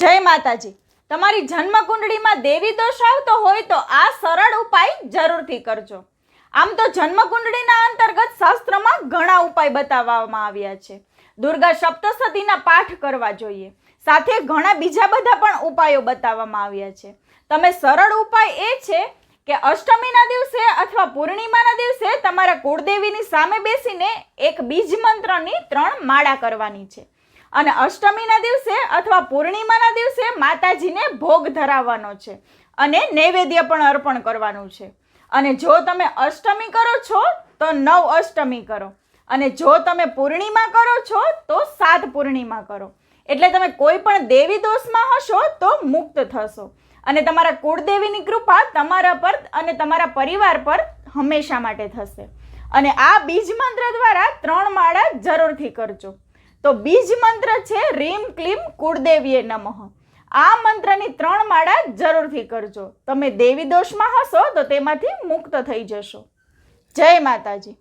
જય માતાજી। તમારી જન્મ કુંડળીમાં દેવી દોષ આવતો હોય તો આ સરળ ઉપાય જરૂરથી કરજો। આમ તો જન્મ કુંડળીના અંતર્ગત શાસ્ત્રમાં ઘણા ઉપાય બતાવવામાં આવ્યા છે। દુર્ગા સપ્તશતીના પાઠ કરવા જોઈએ, સાથે ઘણા બીજા બધા પણ ઉપાયો બતાવવામાં આવ્યા છે। તમે સરળ ઉપાય એ છે કે અષ્ટમીના દિવસે અથવા પૂર્ણિમાના દિવસે તમારા કુળદેવીની સામે બેસીને એક બીજ મંત્રની 3 માળા કરવાની છે અને અષ્ટમીના દિવસે અથવા પૂર્ણિમાના દિવસે માતાજીને ભોગ ધરાવવાનો છે અને નૈવેદ્ય પણ અર્પણ કરવાનું છે। અને જો તમે અષ્ટમી કરો છો તો 9 અષ્ટમી કરો અને જો તમે પૂર્ણિમા કરો છો તો 7 પૂર્ણિમા કરો, એટલે તમે કોઈ પણ દેવી દોષમાં હશો તો મુક્ત થશો અને તમારા કુળદેવીની કૃપા તમારા પર અને તમારા પરિવાર પર હંમેશા માટે થશે। અને આ બીજ મંત્ર દ્વારા 3 માળા જરૂરથી કરજો। તો બીજ મંત્ર છે રીમ ક્લીમ કુળદેવીએ નમઃ। આ મંત્રની 3 માળા જરૂરથી કરજો। તમે દેવી દોષમાં હશો તો તેમાંથી મુક્ત થઈ જશો। જય માતાજી।